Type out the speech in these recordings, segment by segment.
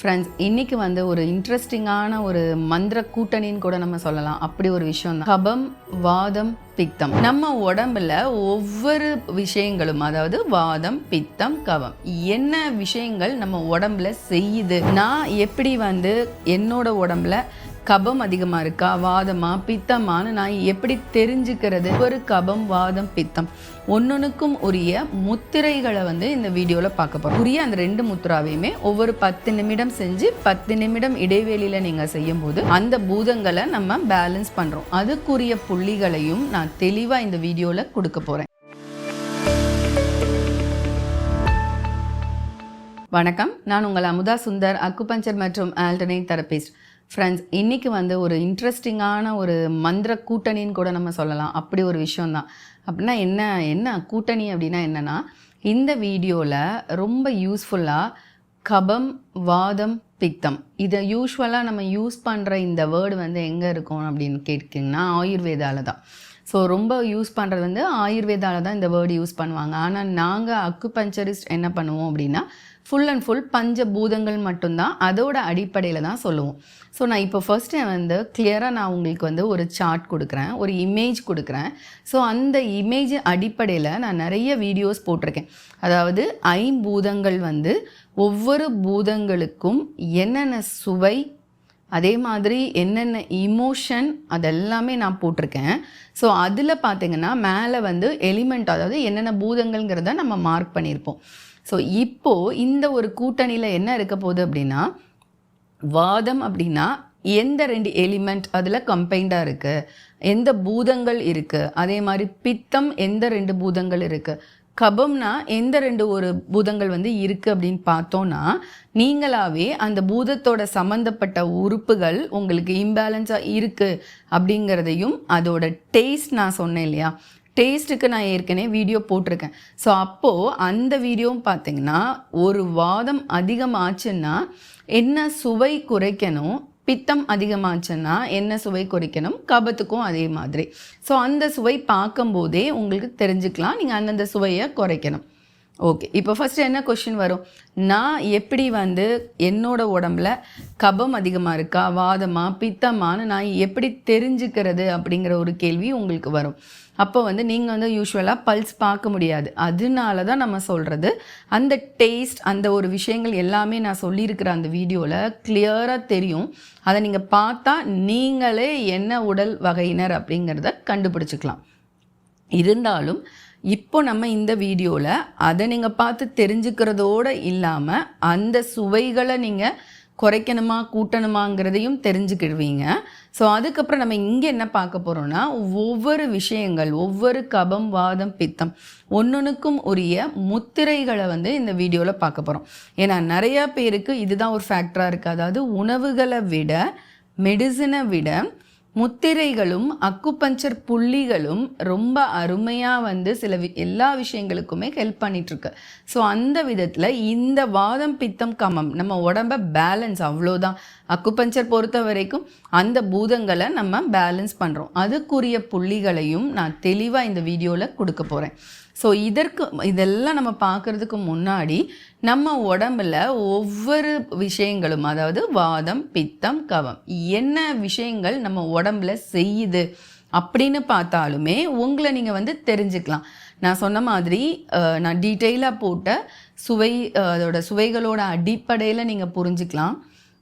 Friends, இன்னைக்கு வந்து ஒரு இன்ட்ரெஸ்டிங்கான ஒரு மந்திர கூட்டணின்னு கூட நம்ம சொல்லலாம். அப்படி ஒரு விஷயம் தான் கபம், வாதம், பித்தம். நம்ம உடம்புல ஒவ்வொரு விஷயங்களும், அதாவது வாதம், பித்தம், கபம், என்ன விஷயங்கள் நம்ம உடம்புல செய்யுது, நான் எப்படி வந்து என்னோட உடம்புல கபம் அதிகமாக இருக்கா, வாதமா, பித்தமானு நான் எப்படி தெரிஞ்சுக்கிறது? ஒரு கபம், வாதம், பித்தம் ஒன்னொன்னுக்கும் உரிய முத்திரைகளை வந்து இந்த வீடியோவில் பார்க்க போகிறோம். உரிய அந்த 2 முத்திராவையுமே ஒவ்வொரு 10 நிமிடம் செஞ்சு 10 நிமிடம் இடைவெளியில் நீங்கள் செய்யும்போது அந்த பூதங்களை நம்ம பேலன்ஸ் பண்ணுறோம். அதுக்குரிய புள்ளிகளையும் நான் தெளிவாக இந்த வீடியோவில் கொடுக்க போகிறேன். வணக்கம், நான் உங்கள் அமுதா சுந்தர், அக்குபஞ்சர் மற்றும் ஆல்டர்னேட் தெரபிஸ்ட். ஃப்ரெண்ட்ஸ், இன்றைக்கி வந்து ஒரு இன்ட்ரெஸ்டிங்கான ஒரு மந்திர கூட்டணின்னு கூட நம்ம சொல்லலாம். அப்படி ஒரு விஷயந்தான். அப்படின்னா என்ன கூட்டணி அப்படின்னா என்னென்னா, இந்த வீடியோவில் ரொம்ப யூஸ்ஃபுல்லாக கபம், வாதம், பித்தம், இதை யூஸ்வலாக நம்ம யூஸ் பண்ணுற இந்த வேர்டு வந்து எங்கே இருக்கும் அப்படின்னு கேட்டிங்கன்னா ஆயுர்வேதாவில் தான். ஸோ ரொம்ப யூஸ் பண்ணுறது வந்து ஆயுர்வேதாவில் தான் இந்த வேர்டு யூஸ் பண்ணுவாங்க. ஆனால் நாங்கள் அக்குபஞ்சரிஸ்ட் என்ன பண்ணுவோம் அப்படின்னா ஃபுல் அண்ட் ஃபுல் பஞ்ச பூதங்கள் மட்டும்தான், அதோட அடிப்படையில் தான் சொல்லுவோம். ஸோ நான் இப்போ ஃபர்ஸ்ட்டு வந்து கிளியராக நான் உங்களுக்கு வந்து ஒரு சார்ட் கொடுக்குறேன், ஒரு இமேஜ் கொடுக்குறேன். ஸோ அந்த இமேஜ் அடிப்படையில் நான் நிறைய வீடியோஸ் போட்டிருக்கேன். அதாவது ஐம்பூதங்கள் வந்து ஒவ்வொரு பூதங்களுக்கும் என்னென்ன சுவை, அதே மாதிரி என்னென்ன இமோஷன், அதெல்லாமே நான் போட்டிருக்கேன். ஸோ அதில் பார்த்திங்கன்னா மேலே வந்து எலிமெண்ட், அதாவது என்னென்ன பூதங்கள்ங்கிறத நம்ம மார்க் பண்ணியிருப்போம். ஸோ இப்போது இந்த ஒரு கூட்டணியில் என்ன இருக்க போகுது அப்படின்னா, வாதம் அப்படின்னா எந்த 2 எலிமெண்ட் அதில் கம்பைண்டாக இருக்குது, எந்த பூதங்கள் இருக்குது, அதே மாதிரி பித்தம் எந்த 2 பூதங்கள் இருக்குது, கபம்னா எந்த 2 பூதங்கள் வந்து இருக்குது அப்படின்னு பார்த்தோன்னா, நீங்களாகவே அந்த பூதத்தோட சம்மந்தப்பட்ட உறுப்புகள் உங்களுக்கு இம்பேலன்ஸாக இருக்குது அப்படிங்கிறதையும், அதோட டேஸ்ட் நான் சொன்னேன் இல்லையா, டேஸ்ட்டுக்கு நான் ஏற்கனவே வீடியோ போட்டிருக்கேன். ஸோ அப்போது அந்த வீடியோவும் பார்த்திங்கன்னா, ஒரு வாதம் அதிகமாச்சுன்னா என்ன சுவை குறைக்கணும், பித்தம் அதிகமாச்சுன்னா என்ன சுவை குறைக்கணும், கபத்துக்கும் அதே மாதிரி. ஸோ அந்த சுவை பார்க்கும்போதே உங்களுக்கு தெரிஞ்சுக்கலாம் நீங்கள் அந்தந்த சுவையை குறைக்கணும். ஓகே, இப்போ ஃபஸ்ட்டு என்ன கொஷின் வரும், நான் எப்படி வந்து என்னோட உடம்புல கபம் அதிகமாக இருக்கா, வாதமா, பித்தமானு நான் எப்படி தெரிஞ்சுக்கிறது அப்படிங்கிற ஒரு கேள்வி உங்களுக்கு வரும். அப்போ வந்து நீங்கள் வந்து யூஸ்வலாக பல்ஸ் பார்க்க முடியாது. அதனால தான் நம்ம சொல்கிறது, அந்த டேஸ்ட், அந்த ஒரு விஷயங்கள் எல்லாமே நான் சொல்லியிருக்கிற அந்த வீடியோவில் கிளியராக தெரியும். அதை நீங்கள் பார்த்தா நீங்களே என்ன உடல் வகையினர் அப்படிங்கிறத கண்டுபிடிச்சிக்கலாம். இருந்தாலும் இப்போ நம்ம இந்த வீடியோவில் அதை நீங்கள் பார்த்து தெரிஞ்சுக்கிறதோடு இல்லாமல் அந்த சுவைகளை நீங்கள் குறைக்கணுமா கூட்டணுமாங்கிறதையும் தெரிஞ்சுக்கிடுவீங்க. ஸோ அதுக்கப்புறம் நம்ம இங்கே என்ன பார்க்க போகிறோன்னா, ஒவ்வொரு விஷயங்கள், ஒவ்வொரு கபம், வாதம், பித்தம் ஒன்னொன்றுக்கும் உரிய முத்திரைகளை வந்து இந்த வீடியோவில் பார்க்க போகிறோம். ஏன்னா நிறையா பேருக்கு இதுதான் ஒரு ஃபேக்டராக இருக்குது. அதாவது உணவுகளை விட, மெடிசனை விட முத்திரைகளும் அக்குபஞ்சர் புள்ளிகளும் ரொம்ப அருமையாக வந்து எல்லா விஷயங்களுக்குமே ஹெல்ப் பண்ணிகிட்ருக்கு. ஸோ அந்த விதத்தில் இந்த வாதம், பித்தம், கமம் நம்ம உடம்பை பேலன்ஸ், அவ்வளோதான். அக்குபஞ்சர் பொறுத்த வரைக்கும் அந்த பூதங்களை நம்ம பேலன்ஸ் பண்ணுறோம். அதுக்குரிய புள்ளிகளையும் நான் தெளிவாக இந்த வீடியோவில் கொடுக்க போகிறேன். ஸோ இதெல்லாம் நம்ம பார்க்குறதுக்கு முன்னாடி நம்ம உடம்புல ஒவ்வொரு விஷயங்களும், அதாவது வாதம், பித்தம், கபம், என்ன விஷயங்கள் நம்ம உடம்புல செய்யுது அப்படின்னு பார்த்தாலுமே உங்களை நீங்கள் வந்து தெரிஞ்சுக்கலாம். நான் சொன்ன மாதிரி நான் டீட்டெயிலாக போட்ட அதோட சுவைகளோட அடிப்படையில் நீங்கள் புரிஞ்சுக்கலாம்,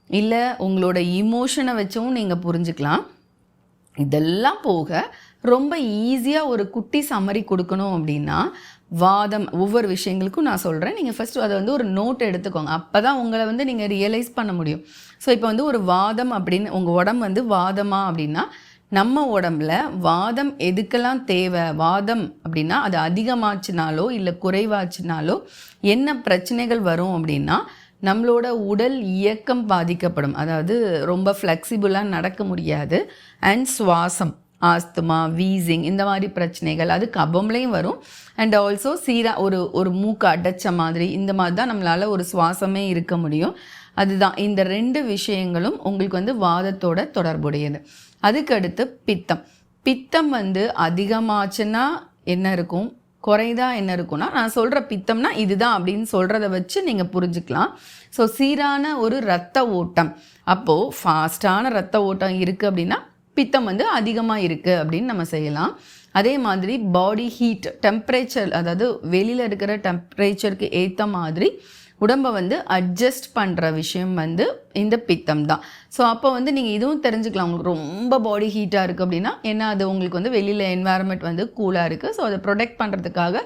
இல்லை உங்களோட இமோஷனை வச்சும் நீங்கள் புரிஞ்சுக்கலாம். இதெல்லாம் போக ரொம்ப ஈஸியாக ஒரு குட்டி சம்மரி கொடுக்கணும் அப்படின்னா, வாதம் ஒவ்வொரு விஷயங்களுக்கும் நான் சொல்கிறேன். நீங்கள் ஃபஸ்ட்டு அதை வந்து ஒரு நோட் எடுத்துக்கோங்க. அப்போ தான் உங்களை வந்து நீங்கள் ரியலைஸ் பண்ண முடியும். ஸோ இப்போ வந்து ஒரு வாதம் அப்படின்னு, உங்கள் உடம்பு வந்து வாதமா அப்படின்னா, நம்ம உடம்புல வாதம் எதுக்கெல்லாம் தேவை, வாதம் அப்படின்னா அது அதிகமாச்சுனாலோ இல்லை குறைவாச்சுனாலோ என்ன பிரச்சனைகள் வரும் அப்படின்னா, நம்மளோட உடல் இயக்கம் பாதிக்கப்படும். அதாவது ரொம்ப ஃப்ளெக்சிபிளாக நடக்க முடியாது. அண்ட் சுவாசம், ஆஸ்துமா, வீசிங், இந்த மாதிரி பிரச்சனைகள் அது கபம்லேயும் வரும். அண்ட் ஆல்சோ ஒரு மூக்கு அடைச்ச மாதிரி, இந்த மாதிரி தான் நம்மளால் ஒரு சுவாசமே இருக்க முடியும். அதுதான் இந்த 2 விஷயங்களும் உங்களுக்கு வந்து வாதத்தோட தொடர்புடையது. அதுக்கடுத்து பித்தம். பித்தம் வந்து அதிகமாச்சுன்னா என்ன இருக்கும், குறைதா என்ன இருக்குன்னா, நான் சொல்கிற பித்தம்னா இதுதான் அப்படின்னு சொல்கிறத வச்சு நீங்கள் புரிஞ்சுக்கலாம். ஸோ சீரான ஒரு இரத்த ஓட்டம், அப்போது ஃபாஸ்ட்டான இரத்த ஓட்டம் இருக்குது அப்படின்னா பித்தம் வந்து அதிகமாக இருக்குது அப்படின்னு நம்ம செய்யலாம். அதே மாதிரி பாடி ஹீட் டெம்பரேச்சர், அதாவது வெளியில் இருக்கிற டெம்பரேச்சருக்கு ஏற்ற மாதிரி உடம்பை வந்து அட்ஜஸ்ட் பண்ணுற விஷயம் வந்து இந்த பித்தம் தான். ஸோ அப்போ வந்து நீங்கள் இதுவும் தெரிஞ்சுக்கலாம், உங்களுக்கு ரொம்ப பாடி ஹீட்டாக இருக்குது அப்படின்னா என்ன, அது உங்களுக்கு வந்து வெளியில் என்வாயர்மெண்ட் வந்து கூலாக இருக்குது. ஸோ அதை ப்ரொடெக்ட் பண்ணுறதுக்காக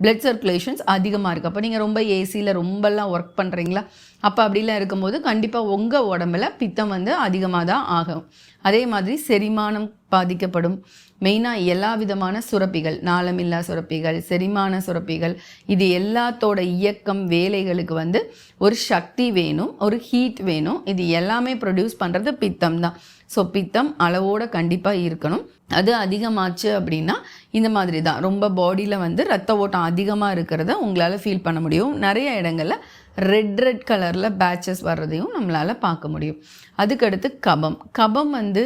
பிளட் சர்க்குலேஷன்ஸ் அதிகமாக இருக்குது. அப்போ நீங்கள் ரொம்ப ஏசியில் ரொம்பலாம் ஒர்க் பண்ணுறீங்களா, அப்போ அப்படிலாம் இருக்கும்போது கண்டிப்பாக உங்கள் உடம்புல பித்தம் வந்து அதிகமாக தான் ஆகும். அதே மாதிரி செரிமானம் பாதிக்கப்படும். மெயினாக எல்லா விதமான சுரப்பிகள், நாளமில்லா சுரப்பிகள், செரிமான சுரப்பிகள், இது எல்லாத்தோட இயக்கம் வேலைகளுக்கு வந்து ஒரு சக்தி வேணும், ஒரு ஹீட் வேணும். இது எல்லாமே ப்ரொடியூஸ் பண்ணுறது பித்தம் தான். ஸோ பித்தம் அளவோடு கண்டிப்பாக இருக்கணும். அது அதிகமாச்சு அப்படின்னா இந்த மாதிரி தான் ரொம்ப பாடியில் வந்து ரத்த ஓட்டம் அதிகமாக இருக்கிறத உங்களால் ஃபீல் பண்ண முடியும். நிறைய இடங்களில் ரெட் கலரில் பேட்சஸ் வர்றதையும் நம்மளால் பார்க்க முடியும். அதுக்கடுத்து கபம். கபம் வந்து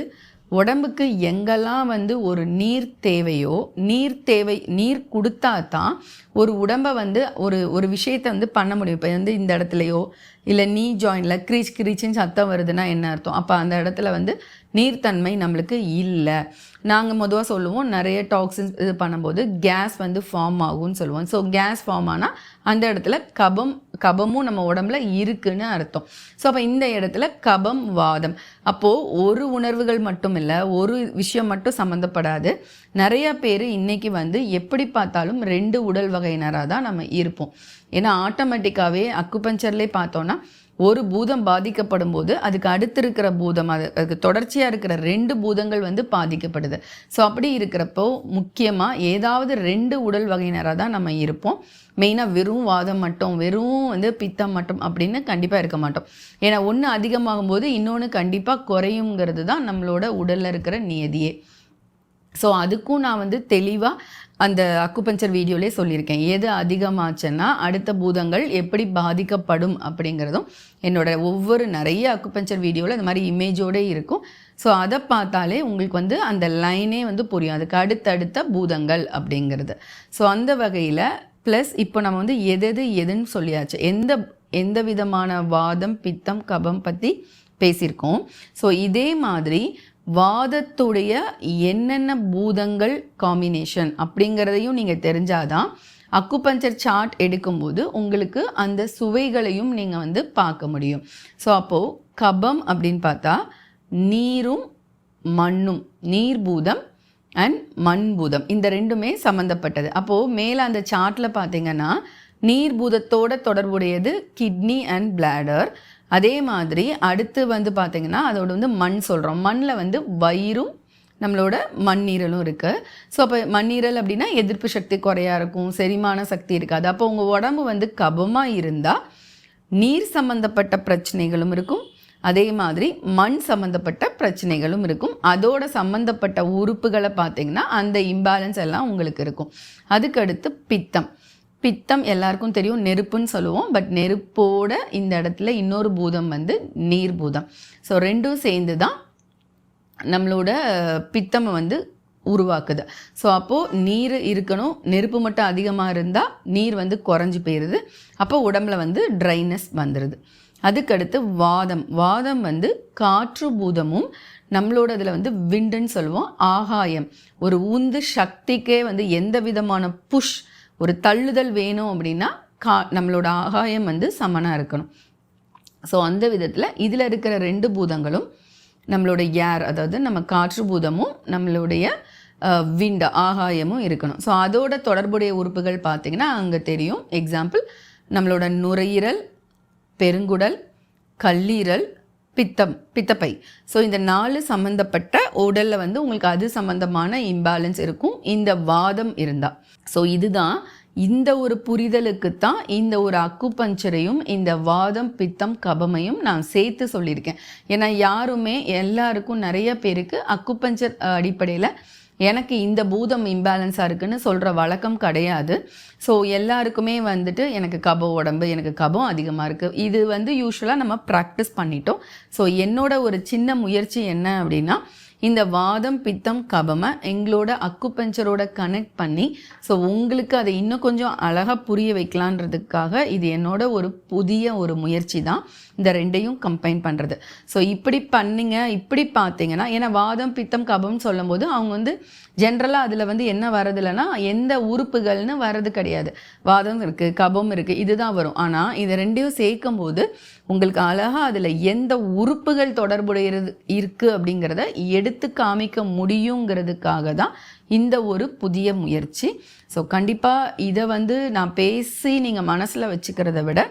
உடம்புக்கு எங்கெல்லாம் வந்து ஒரு நீர் தேவையோ, நீர் கொடுத்தா தான் ஒரு உடம்பை வந்து ஒரு விஷயத்தை வந்து பண்ண முடியும். இப்போ வந்து இந்த இடத்துலையோ இல்லை நீ ஜாயினில் கிரீச்சின்னு சத்தம் வருதுன்னா என்ன அர்த்தம், அப்போ அந்த இடத்துல வந்து நீர்த்தன்மை நம்மளுக்கு இல்லை. நாங்கள் பொதுவாக சொல்லுவோம், நிறைய டாக்ஸின்ஸ் இது பண்ணும்போது கேஸ் வந்து ஃபார்ம் ஆகும்னு சொல்லுவோம். ஸோ கேஸ் ஃபார்ம் ஆனால் அந்த இடத்துல கபமும் நம்ம உடம்புல இருக்குன்னு அர்த்தம். ஸோ அப்போ இந்த இடத்துல கபம் வாதம். அப்போது ஒரு உணர்வுகள் மட்டும் இல்லை, ஒரு விஷயம் மட்டும் சம்மந்தப்படாது. நிறைய பேர் இன்றைக்கி வந்து எப்படி பார்த்தாலும் 2 உடல் வகையினராக தான் நம்ம இருப்போம். ஏன்னா ஆட்டோமேட்டிக்காகவே அக்குபஞ்சர்லேயே பார்த்தோன்னா ஒரு பூதம் பாதிக்கப்படும் போது அதுக்கு அடுத்து இருக்கிற பூதம், அதுக்கு தொடர்ச்சியாக இருக்கிற 2 பூதங்கள் வந்து பாதிக்கப்படுது. ஸோ அப்படி இருக்கிறப்போ முக்கியமாக ஏதாவது 2 உடல் வகையினராக தான் நம்ம இருப்போம். மெயினாக வெறும் வாதம் மட்டும், வெறும் வந்து பித்தம் மட்டும் அப்படின்னு கண்டிப்பாக இருக்க மாட்டோம். ஏன்னா ஒன்று அதிகமாகும் போது இன்னொன்று கண்டிப்பாக குறையுங்கிறது தான் நம்மளோட உடலில் இருக்கிற நியதியே. ஸோ அதுக்கும் நான் வந்து தெளிவாக அந்த அக்குபஞ்சர் வீடியோலேயே சொல்லியிருக்கேன். எது அதிகமாச்சுன்னா அடுத்த பூதங்கள் எப்படி பாதிக்கப்படும் அப்படிங்கிறதும் என்னோட ஒவ்வொரு நிறைய அக்குபஞ்சர் வீடியோவில் இந்த மாதிரி இமேஜோடு இருக்கும். ஸோ அதை பார்த்தாலே உங்களுக்கு வந்து அந்த லைனே வந்து புரியும், அதுக்கு அடுத்தடுத்த பூதங்கள் அப்படிங்கிறது. ஸோ அந்த வகையில் ப்ளஸ் இப்போ நம்ம வந்து எதுன்னு சொல்லியாச்சு, எந்த விதமான வாதம் பித்தம் கபம் பற்றி பேசியிருக்கோம். ஸோ இதே மாதிரி வாதத்துடைய என்னென்ன பூதங்கள் காம்பினேஷன் அப்படிங்கிறதையும் நீங்கள் தெரிஞ்சாதான் அக்குபஞ்சர் சார்ட் எடுக்கும்போது உங்களுக்கு அந்த சுவைகளையும் நீங்கள் வந்து பார்க்க முடியும். ஸோ அப்போது கபம் அப்படின்னு பார்த்தா நீரும் மண்ணும், நீர் பூதம் அண்ட் மண் பூதம், இந்த ரெண்டுமே சம்மந்தப்பட்டது. அப்போது மேலே அந்த சார்ட்டில் பார்த்தீங்கன்னா நீர் பூதத்தோட தொடர்புடையது கிட்னி அண்ட் பிளாடர். அதே மாதிரி அடுத்து வந்து பார்த்திங்கன்னா அதோட வந்து மண் சொல்கிறோம். மண்ணில் வந்து வயிறும் நம்மளோட மண்ணீரலும் இருக்குது. ஸோ அப்போ மண்ணீரல் அப்படின்னா எதிர்ப்பு சக்தி குறையாக இருக்கும், செரிமான சக்தி இருக்காது. அப்போ உங்கள் உடம்பு வந்து கபமாக இருந்தால் நீர் சம்மந்தப்பட்ட பிரச்சனைகளும் இருக்கும், அதே மாதிரி மண் சம்மந்தப்பட்ட பிரச்சனைகளும் இருக்கும். அதோட சம்மந்தப்பட்ட உறுப்புகளை பார்த்திங்கன்னா அந்த இம்பேலன்ஸ் எல்லாம் உங்களுக்கு இருக்கும். அதுக்கடுத்து பித்தம் எல்லாருக்கும் தெரியும், நெருப்புன்னு சொல்லுவோம். பட் நெருப்போட இந்த இடத்துல இன்னொரு பூதம் வந்து நீர் பூதம். ஸோ ரெண்டும் சேர்ந்து தான் நம்மளோட பித்தம் வந்து உருவாக்குது. ஸோ அப்போது நீர் இருக்கணும், நெருப்பு மட்டும் அதிகமாக இருந்தால் நீர் வந்து குறைஞ்சி போயிடுது, அப்போ உடம்புல வந்து ட்ரைனஸ் வந்துடுது. அதுக்கடுத்து வாதம் வந்து காற்று பூதமும் நம்மளோட இதில் வந்து விண்டுன்னு சொல்லுவோம், ஆகாயம். ஒரு உந்து சக்திக்கே வந்து எந்த விதமான புஷ், ஒரு தள்ளுதல் வேணும் அப்படின்னா நம்மளோட ஆகாயம் வந்து சமனாக இருக்கணும். ஸோ அந்த விதத்தில் இதில் இருக்கிற 2 பூதங்களும் நம்மளோட ஏர், அதாவது நம்ம காற்று பூதமும் நம்மளுடைய விண்ட் ஆகாயமும் இருக்கணும். ஸோ அதோட தொடர்புடைய உறுப்புகள் பார்த்திங்கன்னா அங்கே தெரியும். எக்ஸாம்பிள் நம்மளோட நுரையீரல், பெருங்குடல், கல்லீரல், பித்தப்பை. ஸோ இந்த 4 சம்மந்தப்பட்ட உடலில் வந்து உங்களுக்கு அது சம்மந்தமான இம்பேலன்ஸ் இருக்கும் இந்த வாதம் இருந்தால். ஸோ இதுதான் இந்த ஒரு புரிதலுக்கு தான் இந்த ஒரு அக்குபஞ்சரையும் இந்த வாதம் பித்தம் கபமையும் நான் சேர்த்து சொல்லியிருக்கேன். ஏன்னா எல்லாருக்கும் நிறைய பேருக்கு அக்குபஞ்சர் அடிப்படையில் எனக்கு இந்த பூதம் இம்பேலன்ஸாக இருக்குன்னு சொல்கிற வழக்கம் கிடையாது. ஸோ எல்லாருக்குமே வந்துட்டு எனக்கு எனக்கு கபம் அதிகமாக இருக்குது, இது வந்து யூஸ்வலாக நம்ம ப்ராக்டிஸ் பண்ணிட்டோம். ஸோ என்னோட ஒரு சின்ன முயற்சி என்ன அப்படின்னா, இந்த வாதம் பித்தம் கபமை எங்களோட அக்குபஞ்சரோட கனெக்ட் பண்ணி ஸோ உங்களுக்கு அதை இன்னும் கொஞ்சம் அழகாக புரிய வைக்கலான்றதுக்காக இது என்னோட ஒரு புதிய ஒரு முயற்சி தான் இந்த ரெண்டையும் கம்பைன் பண்ணுறது. ஸோ இப்படி பண்ணிங்க இப்படி பார்த்தீங்கன்னா ஏன்னா வாதம் பித்தம் கபம்னு சொல்லும் போது அவங்க வந்து ஜென்ரலாக அதில் வந்து என்ன வரதில்லைன்னா எந்த உறுப்புகள்னு வர்றது கிடையாது. வாதம் இருக்குது கபம் இருக்குது இதுதான் வரும். ஆனால் இதை ரெண்டையும் சேர்க்கும் போது உங்களுக்கு அழகாக அதில் எந்த உறுப்புகள் தொடர்புடையது இருக்குது அப்படிங்கிறத எடுத்து காமிக்க முடியுங்கிறதுக்காக தான் இந்த ஒரு புதிய முயற்சி. ஸோ கண்டிப்பாக இதை வந்து நான் பேசி நீங்கள் மனசில் வச்சுக்கிறத விட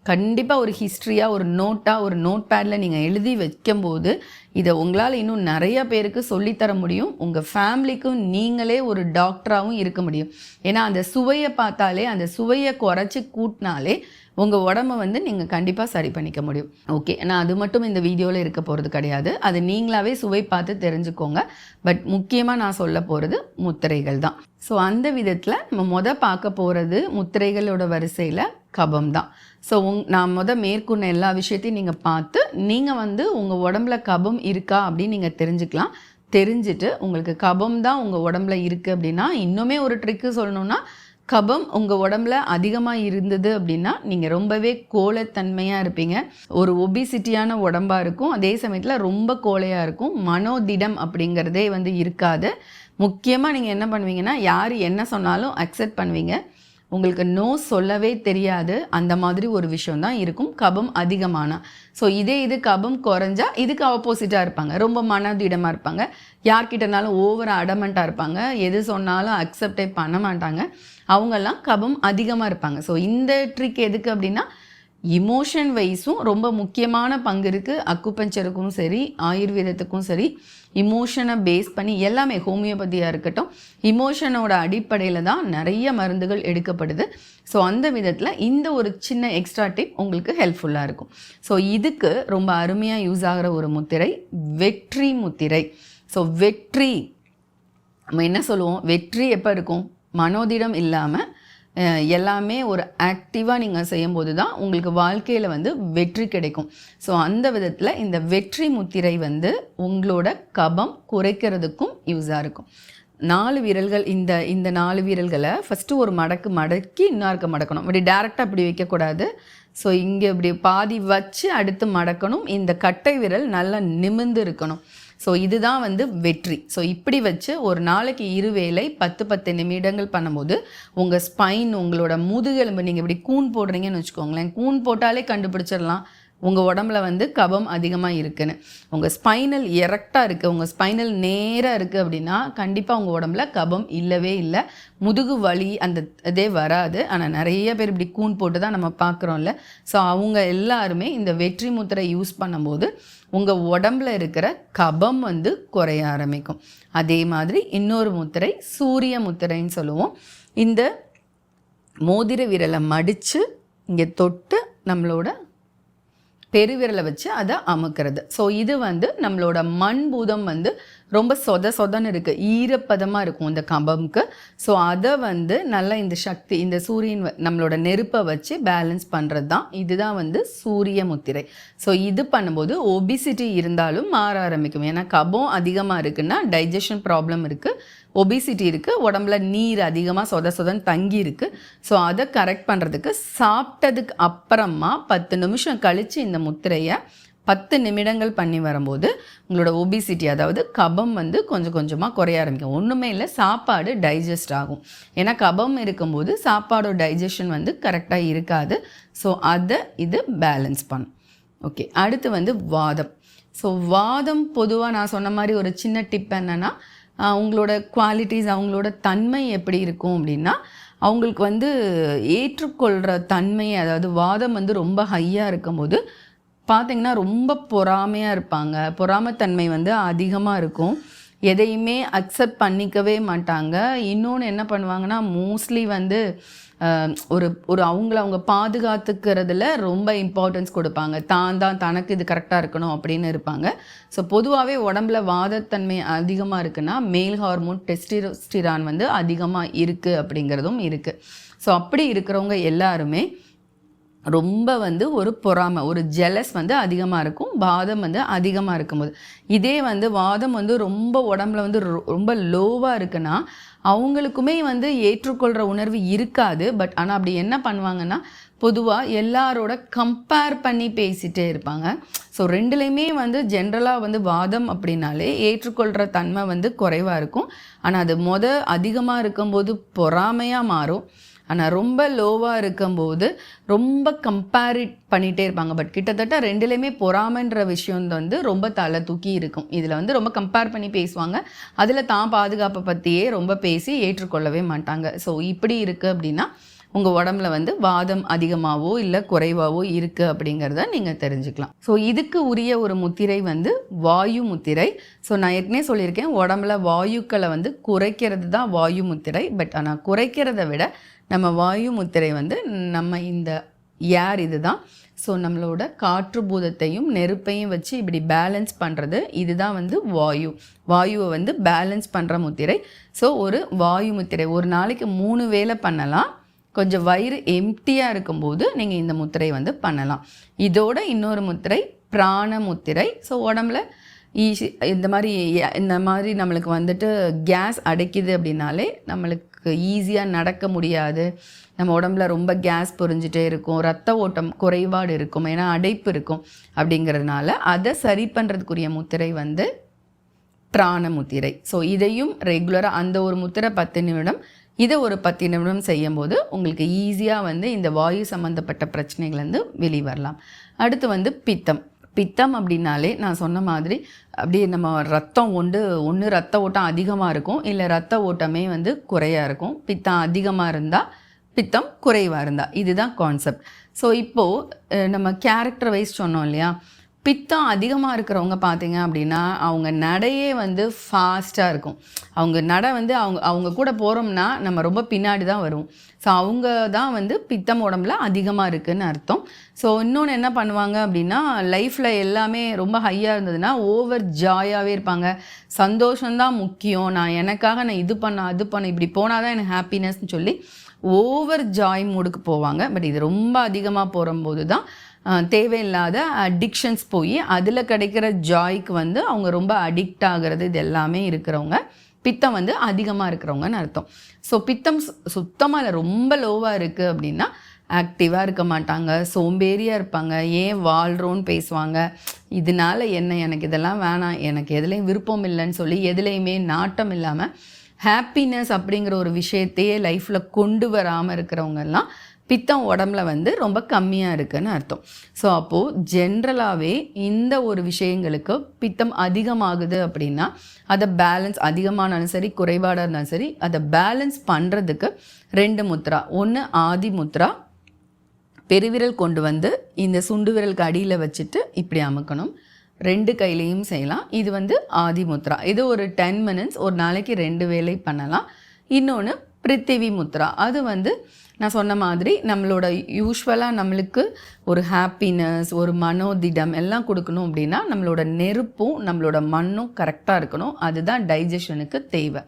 கண்டிப்பாக ஒரு ஹிஸ்ட்ரியாக ஒரு நோட்டாக ஒரு நோட் பேடில் நீங்கள் எழுதி வைக்கும்போது இதை உங்களால் இன்னும் நிறைய பேருக்கு சொல்லித்தர முடியும். உங்கள் ஃபேமிலிக்கும் நீங்களே ஒரு டாக்டராகவும் இருக்க முடியும். ஏன்னா அந்த சுவையை பார்த்தாலே அந்த சுவையை குறைச்சி கூட்டினாலே உங்கள் உடம்ப வந்து நீங்கள் கண்டிப்பாக சரி பண்ணிக்க முடியும். ஓகே, நான் அது மட்டும் இந்த வீடியோவில் இருக்க போகிறது கிடையாது. அது நீங்களாவே சுவை பார்த்து தெரிஞ்சுக்கோங்க. பட் முக்கியமாக நான் சொல்ல போகிறது முத்திரைகள் தான். ஸோ அந்த விதத்தில் நம்ம பார்க்க போகிறது முத்திரைகளோட வரிசையில் கபம் தான். ஸோ நான் மேற்கொண்ட எல்லா விஷயத்தையும் நீங்கள் பார்த்து நீங்கள் வந்து உங்கள் உடம்புல கபம் இருக்கா அப்படின்னு நீங்கள் தெரிஞ்சுக்கலாம். தெரிஞ்சுட்டு உங்களுக்கு கபம் தான் உங்கள் உடம்புல இருக்குது அப்படின்னா இன்னுமே ஒரு ட்ரிக்கு சொல்லணுன்னா கபம் உங்கள் உடம்புல அதிகமாக இருந்தது அப்படின்னா நீங்கள் ரொம்பவே கோலத்தன்மையாக இருப்பீங்க. ஒரு ஒபிசிட்டியான உடம்பாக இருக்கும். அதே சமயத்தில் ரொம்ப கோலையாக இருக்கும். மனோதிடம் அப்படிங்கிறதே வந்து இருக்காது. முக்கியமாக நீங்கள் என்ன பண்ணுவீங்கன்னா யார் என்ன சொன்னாலும் அக்செப்ட் பண்ணுவீங்க. உங்களுக்கு நோ சொல்லவே தெரியாது. அந்த மாதிரி ஒரு விஷயம் தான் இருக்கும் கபம் அதிகமானா. ஸோ இது கபம் குறைஞ்சா இதுக்கு ஆப்போசிட்டாக இருப்பாங்க. ரொம்ப மனதிடமாக இருப்பாங்க. யார்கிட்டனாலும் ஓவர் அடமெண்ட்டாக இருப்பாங்க. எது சொன்னாலும் அக்செப்டே பண்ண மாட்டாங்க. அவங்கெல்லாம் கபம் அதிகமாக இருப்பாங்க. ஸோ இந்த ட்ரிக் எதுக்கு அப்படின்னா இமோஷன் வைஸும் ரொம்ப முக்கியமான பங்கு இருக்குது. அக்குபஞ்சருக்கும் சரி ஆயுர்வேதத்துக்கும் சரி இமோஷனை பேஸ் பண்ணி எல்லாமே ஹோமியோபதியாக இருக்கட்டும் இமோஷனோட அடிப்படையில் தான் நிறைய மருந்துகள் எடுக்கப்படுது. ஸோ அந்த விதத்தில் இந்த ஒரு சின்ன எக்ஸ்ட்ரா டிப் உங்களுக்கு ஹெல்ப்ஃபுல்லாக இருக்கும். ஸோ இதுக்கு ரொம்ப அருமையாக யூஸ் ஆகிற ஒரு முத்திரை வெற்றி முத்திரை. ஸோ வெற்றி நம்ம என்ன சொல்லுவோம், வெற்றி எப்போ இருக்கும், மனோதிடம் இல்லாமல் எல்லாமே ஒரு ஆக்டிவாக நீங்கள் செய்யும்போது தான் உங்களுக்கு வாழ்க்கையில் வந்து வெற்றி கிடைக்கும். ஸோ அந்த விதத்தில் இந்த வெற்றி முத்திரை வந்து உங்களோட கபம் குறைக்கிறதுக்கும் யூஸாக இருக்கும். 4 விரல்கள் இந்த 4 விரல்களை ஃபஸ்ட்டு ஒரு மடக்கி இன்னொருக்க மடக்கணும். இப்படி டேரெக்டாக இப்படி வைக்கக்கூடாது. ஸோ இங்கே இப்படி பாதி வச்சு அடுத்து மடக்கணும். இந்த கட்டை விரல் நல்லா நிமிர்ந்து இருக்கணும். ஸோ இதுதான் வந்து வெற்றி. ஸோ இப்படி வச்சு ஒரு நாளைக்கு 2 வேளை 10 நிமிடங்கள் பண்ணும்போது உங்கள் ஸ்பைன் உங்களோட முதுகெலும்பு நீங்கள் இப்படி கூன் போடுறீங்கன்னு வச்சுக்கோங்களேன். கூன் போட்டாலே கண்டுபிடிச்சிடலாம் உங்கள் உடம்புல வந்து கபம் அதிகமாக இருக்குன்னு. உங்கள் ஸ்பைனல் எரெக்டாக இருக்குது, உங்கள் ஸ்பைனல் நேராக இருக்குது அப்படின்னா கண்டிப்பாக உங்கள் உடம்புல கபம் இல்லவே இல்லை. முதுகு வலி அந்த இதே வராது. ஆனால் நிறைய பேர் இப்படி கூன் போட்டு தான் நம்ம பார்க்குறோம்ல. ஸோ அவங்க எல்லாருமே இந்த வெற்றி முத்திரை யூஸ் பண்ணும்போது உங்கள் உடம்புல இருக்கிற கபம் வந்து குறைய ஆரம்பிக்கும். அதே மாதிரி இன்னொரு முத்திரை சூரிய முத்திரைன்னு சொல்லுவோம். இந்த மோதிர விரலை மடித்து இங்கே தொட்டு நம்மளோட பெருவிரலை வச்சு அதை அமுக்கிறது. ஸோ இது வந்து நம்மளோட மண்பூதம் வந்து ரொம்ப சொதன்னு இருக்குது, ஈரப்பதமாக இருக்கும் இந்த கபம்க்கு. ஸோ அதை வந்து நல்லா இந்த சக்தி இந்த சூரியன் நம்மளோட நெருப்பை வச்சு பேலன்ஸ் பண்ணுறது தான். இதுதான் வந்து சூரிய முத்திரை. ஸோ இது பண்ணும்போது ஒபிசிட்டி இருந்தாலும் மாற ஆரம்பிக்கும். ஏன்னா கபம் அதிகமாக இருக்குன்னா டைஜஷன் ப்ராப்ளம் இருக்குது, ஒபிசிட்டி இருக்குது, உடம்புல நீர் அதிகமாக சொதன்னு தங்கி இருக்குது. ஸோ அதை கரெக்ட் பண்ணுறதுக்கு சாப்பிட்டதுக்கு அப்புறமா 10 நிமிஷம் கழித்து இந்த முத்திரையை 10 நிமிடங்கள் பண்ணி வரும்போது உங்களோட ஒபிசிட்டி அதாவது கபம் வந்து கொஞ்சம் கொஞ்சமாக குறைய ஆரம்பிக்கும். ஒன்றுமே இல்லை, சாப்பாடு டைஜஸ்ட் ஆகும். ஏன்னா கபம் இருக்கும்போது சாப்பாடோட டைஜஷன் வந்து கரெக்டாக இருக்காது. ஸோ அதை இது பேலன்ஸ் பண்ணும். ஓகே, அடுத்து வந்து வாதம். ஸோ வாதம் பொதுவாக நான் சொன்ன மாதிரி ஒரு சின்ன டிப் என்னென்னா அவங்களோட குவாலிட்டிஸ் அவங்களோட தன்மை எப்படி இருக்கும் அப்படின்னா அவங்களுக்கு வந்து ஏற்றுக்கொள்கிற தன்மை அதாவது வாதம் வந்து ரொம்ப ஹையாக இருக்கும்போது பார்த்திங்கன்னா ரொம்ப பொறாமையாக இருப்பாங்க. பொறாமைத்தன்மை வந்து அதிகமாக இருக்கும். எதையுமே அக்செப்ட் பண்ணிக்கவே மாட்டாங்க. இன்னொன்று என்ன பண்ணுவாங்கன்னா மோஸ்ட்லி வந்து ஒரு அவங்க பாதுகாத்துக்கிறதுல ரொம்ப இம்பார்ட்டன்ஸ் கொடுப்பாங்க. தனக்கு இது கரெக்டாக இருக்கணும் அப்படின்னு இருப்பாங்க. ஸோ பொதுவாகவே உடம்புல வாதத்தன்மை அதிகமாக இருக்குன்னா மேல் ஹார்மோன் டெஸ்டோஸ்டிரான் வந்து அதிகமாக இருக்குது அப்படிங்கிறதும் இருக்குது. ஸோ அப்படி இருக்கிறவங்க எல்லாருமே ரொம்ப வந்து ஒரு பொறாமை, ஒரு ஜெலஸ் வந்து அதிகமாக இருக்கும் வாதம் வந்து அதிகமாக இருக்கும்போது. இதே வந்து வாதம் வந்து ரொம்ப உடம்புல வந்து ரொம்ப லோவாக இருக்குன்னா அவங்களுக்குமே வந்து ஏற்றுக்கொள்கிற உணர்வு இருக்காது. பட் ஆனால் அப்படி என்ன பண்ணுவாங்கன்னா பொதுவாக எல்லாரோட கம்பேர் பண்ணி பேசிகிட்டே இருப்பாங்க. ஸோ ரெண்டுலேயுமே வந்து ஜென்ரலாக வந்து வாதம் அப்படின்னாலே ஏற்றுக்கொள்கிற தன்மை வந்து குறைவாக இருக்கும். ஆனால் அது அதிகமாக இருக்கும்போது பொறாமையாக மாறும். ஆனால் ரொம்ப லோவாக இருக்கும்போது ரொம்ப கம்பேரிட் பண்ணிகிட்டே இருப்பாங்க. பட் கிட்டத்தட்ட ரெண்டுலேயுமே பொறாமைன்ற விஷயம் வந்து ரொம்ப தலை தூக்கி இருக்கும். இதில் வந்து ரொம்ப கம்பேர் பண்ணி பேசுவாங்க. அதில் தான் பாதுகாப்பை பற்றியே ரொம்ப பேசி ஏற்றுக்கொள்ளவே மாட்டாங்க. ஸோ இப்படி இருக்குது அப்படின்னா உங்கள் உடம்புல வந்து வாதம் அதிகமாகவோ இல்லை குறைவாகவோ இருக்குது அப்படிங்கிறத நீங்கள் தெரிஞ்சுக்கலாம். ஸோ இதுக்கு உரிய ஒரு முத்திரை வந்து வாயு முத்திரை. ஸோ நான் ஏற்கனவே சொல்லியிருக்கேன், உடம்புல வாயுக்களை வந்து குறைக்கிறது தான் வாயு முத்திரை. பட் ஆனால் குறைக்கிறத விட நம்ம வாயு முத்திரை வந்து நம்ம இந்த ஏர் இது தான். ஸோ நம்மளோட காற்று பூதத்தையும் நெருப்பையும் வச்சு இப்படி பேலன்ஸ் பண்ணுறது இதுதான் வந்து வாயுவை வந்து பேலன்ஸ் பண்ணுற முத்திரை. ஸோ ஒரு வாயு முத்திரை ஒரு நாளைக்கு 3 வேளை பண்ணலாம். கொஞ்சம் வயிறு எம்டியாக இருக்கும்போது நீங்கள் இந்த முத்திரை வந்து பண்ணலாம். இதோட இன்னொரு முத்திரை பிராண முத்திரை. ஸோ உடம்புல இந்த மாதிரி நம்மளுக்கு வந்துட்டு கேஸ் அடைக்குது அப்படின்னாலே நம்மளுக்கு ஈஸியாக நடக்க முடியாது. நம்ம உடம்புல ரொம்ப கேஸ் பொரிஞ்சிட்டே இருக்கும், ரத்த ஓட்டம் குறைபாடு இருக்கும், ஏன்னா அடைப்பு இருக்கும். அப்படிங்கிறதுனால அதை சரி பண்ணுறதுக்குரிய முத்திரை வந்து பிராண முத்திரை. ஸோ இதையும் ரெகுலராக அந்த ஒரு முத்திரை 10 நிமிடம், இதை ஒரு 10 நிமிடம் செய்யும்போது உங்களுக்கு ஈஸியாக வந்து இந்த வாயு சம்மந்தப்பட்ட பிரச்சனைகள்லேருந்து வெளியே வரலாம். அடுத்து வந்து பித்தம் அப்படின்னாலே நான் சொன்ன மாதிரி அப்படியே நம்ம ரத்தம் ஒன்று ரத்த ஓட்டம் அதிகமாக இருக்கும், இல்லை ரத்த ஓட்டமே வந்து குறையாக இருக்கும். பித்தம் அதிகமாக இருந்தால் பித்தம் குறைவாக இருந்தால், இதுதான் கான்செப்ட். ஸோ இப்போது நம்ம கேரக்டர் வைஸ் சொன்னோம் இல்லையா, பித்தம் அதிகமாக இருக்கிறவங்க பார்த்தீங்க அப்படின்னா அவங்க நடையே வந்து ஃபாஸ்ட்டாக இருக்கும். அவங்க நடை வந்து அவங்க கூட போகிறோம்னா நம்ம ரொம்ப பின்னாடி தான் வருவோம். ஸோ அவங்க தான் வந்து பித்தம் உடம்புல அதிகமாக இருக்குதுன்னு அர்த்தம். ஸோ இன்னொன்று என்ன பண்ணுவாங்க அப்படின்னா லைஃப்பில் எல்லாமே ரொம்ப ஹையாக இருந்ததுன்னா ஓவர் ஜாயாகவே இருப்பாங்க. சந்தோஷம்தான் முக்கியம், நான் இது பண்ண அது பண்ண இப்படி போனால் தான் எனக்கு ஹாப்பினஸ்ன்னு சொல்லி ஓவர் ஜாய் மூடுக்கு போவாங்க. பட் இது ரொம்ப அதிகமாக போகும்போது தான் தேவையில்லாத அடிக்ஷன்ஸ் போய் அதில் கிடைக்கிற ஜாய்க்கு வந்து அவங்க ரொம்ப அடிக்ட் ஆகிறது. இது எல்லாமே இருக்கிறவங்க பித்தம் வந்து அதிகமாக இருக்கிறவங்கன்னு அர்த்தம். ஸோ பித்தம் சுத்தமாக இல்லை, ரொம்ப லோவாக இருக்குது அப்படின்னா ஆக்டிவாக இருக்க மாட்டாங்க, சோம்பேறியாக இருப்பாங்க, ஏன் வாழ்கிறோன்னு பேசுவாங்க. இதனால எனக்கு இதெல்லாம் வேணாம், எனக்கு எதுலேயும் விருப்பம் இல்லைன்னு சொல்லி எதுலேயுமே நாட்டம் இல்லாமல் ஹாப்பினஸ் அப்படிங்கிற ஒரு விஷயத்தையே லைஃப்பில் கொண்டு வராமல் இருக்கிறவங்கெல்லாம் பித்தம் உடம்புல வந்து ரொம்ப கம்மியாக இருக்குதுன்னு அர்த்தம். ஸோ அப்போது ஜென்ரலாகவே இந்த ஒரு விஷயங்களுக்கு பித்தம் அதிகமாகுது அப்படின்னா அதை பேலன்ஸ் அதிகமானாலும் சரி குறைபாடாக இருந்தாலும் சரி அதை பேலன்ஸ் பண்ணுறதுக்கு 2 முத்ரா. ஒன்று ஆதி முத்ரா, பெருவிரல் கொண்டு வந்து இந்த சுண்டு விரலுக்கு அடியில் வச்சுட்டு இப்படி அமுக்கணும். 2 கையிலையும் செய்யலாம். இது வந்து ஆதி முத்ரா. இது ஒரு 10 மினிட்ஸ் ஒரு நாளைக்கு 2 வேளை பண்ணலாம். இன்னொன்று பிருத்திவி முத்ரா. அது வந்து நான் சொன்ன மாதிரி நம்மளோட யூஸ்வலாக நம்மளுக்கு ஒரு ஹாப்பினஸ், ஒரு மனோதிடம் எல்லாம் கொடுக்கணும் அப்படின்னா நம்மளோட நெருப்பும் நம்மளோட மண்ணும் கரெக்டாக இருக்கணும். அதுதான் டைஜஷனுக்கு தேவை.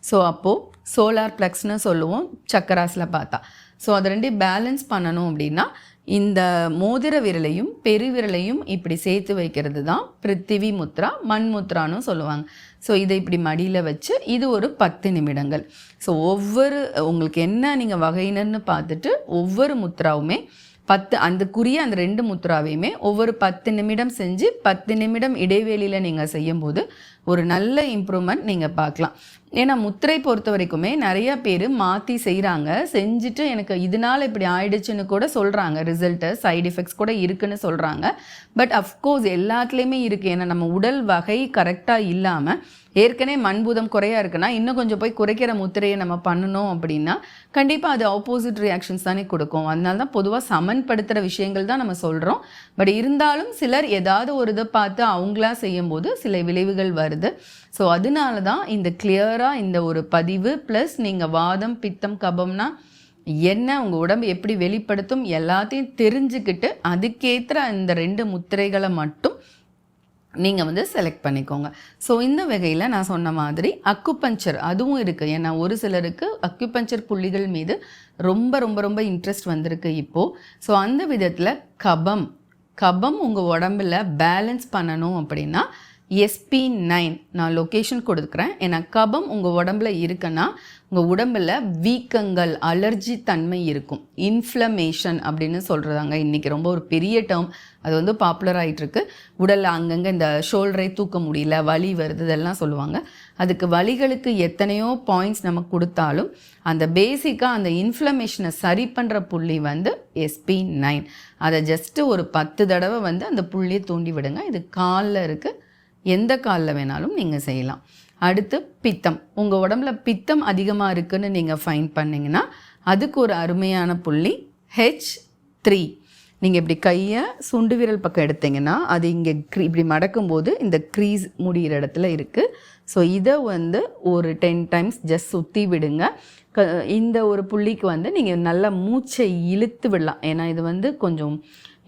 ஸோ அப்போது சோலார் ப்ளெக்ஸ்னு சொல்லுவோம் சக்கராஸில் பார்த்தா. ஸோ அதை 2 பேலன்ஸ் பண்ணணும் அப்படின்னா இந்த மோதிர விரலையும் பெருவிரலையும் இப்படி சேர்த்து வைக்கிறது தான் பிருத்திவி முத்ரா, மண் முத்ரான்னு சொல்லுவாங்க. ஸோ இதை இப்படி மடியில் வச்சு இது ஒரு 10 நிமிடங்கள். ஸோ உங்களுக்கு என்ன நீங்கள் வகையினர்னு பார்த்துட்டு ஒவ்வொரு முத்ராவுமே அந்த 2 முத்ராவையுமே ஒவ்வொரு 10 நிமிடம் செஞ்சு 10 நிமிடம் இடைவெளியில் நீங்கள் செய்யும்போது ஒரு நல்ல இம்ப்ரூவ்மெண்ட் நீங்கள் பார்க்கலாம். ஏன்னா முத்திரை பொறுத்த வரைக்குமே நிறைய பேர் மாற்றி செய்கிறாங்க, செஞ்சுட்டு எனக்கு இதனால் இப்படி ஆயிடுச்சுன்னு கூட சொல்கிறாங்க. ரிசல்ட்டு சைடு எஃபெக்ட்ஸ் கூட இருக்குன்னு சொல்கிறாங்க. பட் அஃப்கோர்ஸ் எல்லாத்துலேயுமே இருக்குது. ஏன்னா நம்ம உடல் வகை கரெக்டாக இல்லாமல் ஏற்கனவே மண்பூதம் குறையாக இருக்குன்னா இன்னும் கொஞ்சம் போய் குறைக்கிற முத்திரையை நம்ம பண்ணணும் அப்படின்னா கண்டிப்பாக அது ஆப்போசிட் ரியாக்ஷன்ஸ் தானே கொடுக்கும். அதனால தான் பொதுவாக சமன்படுத்துகிற விஷயங்கள் தான் நம்ம சொல்கிறோம். பட் இருந்தாலும் சிலர் ஏதாவது ஒரு இதை பார்த்து அவங்களா செய்யும்போது சில விளைவுகள் வருது. ஸோ அதனால தான் இந்த கிளியராக இந்த ஒரு பதிவு ப்ளஸ் நீங்கள் வாதம் பித்தம் கபம்னா என்ன, உங்கள் உடம்பு எப்படி வெளிப்படுத்தும் எல்லாத்தையும் தெரிஞ்சுக்கிட்டு அதுக்கேற்ற இந்த 2 முத்திரைகளை மட்டும் நீங்கள் வந்து செலக்ட் பண்ணிக்கோங்க. ஸோ இந்த வகையில் நான் சொன்ன மாதிரி அக்குபஞ்சர் அதுவும் இருக்குது. ஏன்னா ஒரு சிலருக்கு அக்குபஞ்சர் புள்ளிகள் மீது ரொம்ப ரொம்ப ரொம்ப இன்ட்ரெஸ்ட் வந்திருக்கு இப்போது. ஸோ அந்த விதத்தில் கபம் உங்கள் உடம்பில் பேலன்ஸ் பண்ணணும் அப்படின்னா SP9 நான் லொக்கேஷன் கொடுக்குறேன். ஏன்னா கபம் உங்கள் உடம்புல இருக்குன்னா உங்கள் உடம்பில் வீக்கங்கள், அலர்ஜி தன்மை இருக்கும். இன்ஃப்ளமேஷன் அப்படின்னு சொல்கிறதாங்க இன்றைக்கி ரொம்ப ஒரு பெரிய டேர்ம். அது வந்து பாப்புலர் ஆகிட்டுருக்கு. உடலில் அங்கங்கே இந்த ஷோல்டரை தூக்க முடியல, வலி வருது, இதெல்லாம் சொல்லுவாங்க. அதுக்கு வலிகளுக்கு எத்தனையோ பாயிண்ட்ஸ் நமக்கு கொடுத்தாலும் அந்த பேசிக்காக அந்த இன்ஃப்ளமேஷனை சரி பண்ணுற புள்ளி வந்து SP9. அதை ஜஸ்ட்டு ஒரு 10 தடவை வந்து அந்த புள்ளியை தூண்டி விடுங்க. இது காலில் இருக்குது, எந்த காலில் வேணாலும் நீங்கள் செய்யலாம். அடுத்து பித்தம். உங்கள் உடம்புல பித்தம் அதிகமாக இருக்குதுன்னு நீங்கள் ஃபைண்ட் பண்ணிங்கன்னா அதுக்கு ஒரு அருமையான புள்ளி H3. நீங்கள் இப்படி கையை சுண்டு விரல் பக்கம் எடுத்தீங்கன்னா அது இங்கே இப்படி மடக்கும்போது இந்த க்ரீஸ் முடிகிற இடத்துல இருக்குது. ஸோ இதை வந்து ஒரு 10 டைம்ஸ் ஜஸ்ட் சுற்றி விடுங்க. இந்த ஒரு புள்ளிக்கு வந்து நீங்கள் நல்லா மூச்சை இழுத்து விடலாம். ஏன்னா இது வந்து கொஞ்சம்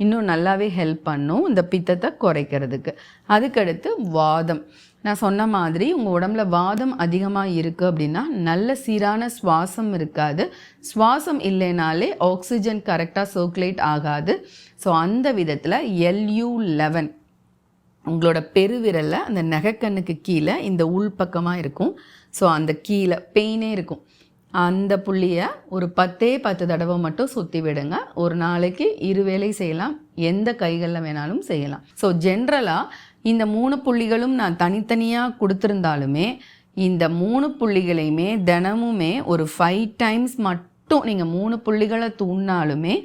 இன்னும் நல்லாவே ஹெல்ப் பண்ணும் இந்த பித்தத்தை குறைக்கிறதுக்கு. அதுக்கடுத்து வாதம். நான் சொன்ன மாதிரி உங்கள் உடம்புல வாதம் அதிகமாக இருக்குது அப்படின்னா நல்ல சீரான சுவாசம் இருக்காது. சுவாசம் இல்லைனாலே ஆக்சிஜன் கரெக்டாக சர்க்குலேட் ஆகாது. ஸோ அந்த விதத்தில் LU11 உங்களோட பெருவிரலில் அந்த நகைக்கண்ணுக்கு கீழே இந்த உள்பக்கமாக இருக்கும். ஸோ அந்த கீழே பெயினே இருக்கும். அந்த புள்ளியை ஒரு 10 தடவை மட்டும் சுற்றி விடுங்க. ஒரு நாளைக்கு 2 வேளை செய்யலாம், எந்த கைகளில் வேணாலும் செய்யலாம். ஸோ ஜென்ரலாக இந்த 3 புள்ளிகளும் நான் தனித்தனியாக கொடுத்துருந்தாலுமே இந்த 3 புள்ளிகளையுமே தினமுமே ஒரு 5 டைம்ஸ் மட்டும் நீங்கள் 3 புள்ளிகளை தூண்டினாலுமே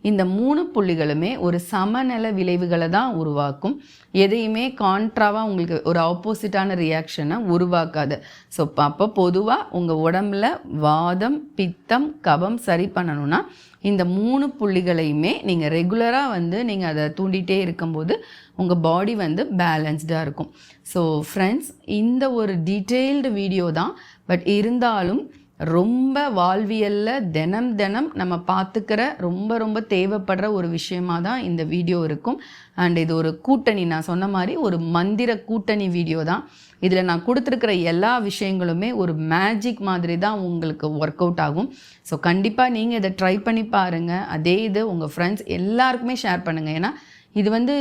இந்த 3 புள்ளிகளுமே ஒரு சமநிலை விளைவுகளை தான் உருவாக்கும். எதையுமே கான்ட்ராவாக உங்களுக்கு ஒரு ஆப்போசிட்டான ரியாக்ஷனை உருவாக்காது. ஸோ அப்போ பொதுவாக உங்கள் உடம்புல வாதம், பித்தம், கபம் சரி பண்ணணும்னா இந்த 3 புள்ளிகளையுமே நீங்கள் ரெகுலராக வந்து நீங்கள் அதை தூண்டிகிட்டே இருக்கும்போது உங்கள் பாடி வந்து பேலன்ஸ்டாக இருக்கும். ஸோ ஃப்ரெண்ட்ஸ், இந்த ஒரு டீட்டெயில்டு வீடியோ தான். பட் இருந்தாலும் ரொம்ப வாழ்வியலில் தினம் நம்ம பார்த்துக்கிற ரொம்ப ரொம்ப தேவைப்படுற ஒரு விஷயமாக தான் இந்த வீடியோ இருக்கும். அண்ட் இது ஒரு கூட்டணி, நான் சொன்ன மாதிரி ஒரு மந்திர கூட்டணி வீடியோ தான். இதில் நான் கொடுத்துருக்கிற எல்லா விஷயங்களுமே ஒரு மேஜிக் மாதிரி தான் உங்களுக்கு ஒர்க் அவுட் ஆகும். ஸோ கண்டிப்பாக நீங்கள் இதை ட்ரை பண்ணி பாருங்கள். அதே இது உங்கள் ஃப்ரெண்ட்ஸ் எல்லாருக்குமே ஷேர் பண்ணுங்கள். ஏன்னா இது வந்து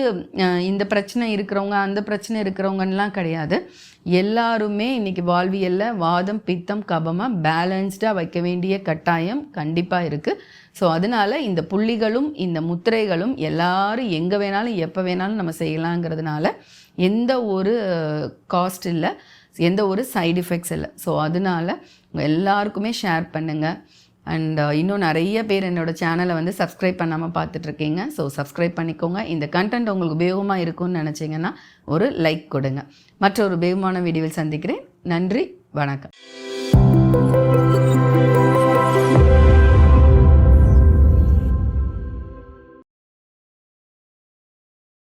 இந்த பிரச்சனை இருக்கிறவங்க அந்த பிரச்சனை இருக்கிறவங்கலாம் கிடையாது. எல்லாருமே இன்றைக்கி வாழ்வியலில் வாதம், பித்தம், கபமாக பேலன்ஸ்டாக வைக்க வேண்டிய கட்டாயம் கண்டிப்பாக இருக்குது. ஸோ அதனால் இந்த புள்ளிகளும் இந்த முத்திரைகளும் எல்லாரும் எங்கே வேணாலும் எப்போ வேணாலும் நம்ம செய்யலாங்கிறதுனால எந்த ஒரு காஸ்ட் இல்லை, எந்த ஒரு சைடு எஃபெக்ட்ஸ் இல்லை. ஸோ அதனால் எல்லாருக்குமே ஷேர் பண்ணுங்கள். அண்ட் இன்னும் நிறைய பேர் என்னோடய சேனலை வந்து சப்ஸ்கிரைப் பண்ணாமல் பார்த்துட்ருக்கீங்க. ஸோ சப்ஸ்கிரைப் பண்ணிக்கோங்க. இந்த கண்டென்ட் உங்களுக்கு உபயோகமாக இருக்கும்னு நினச்சிங்கன்னா ஒரு லைக் கொடுங்க. மற்றொரு உபயோகமான வீடியோவில் சந்திக்கிறேன். நன்றி, வணக்கம்.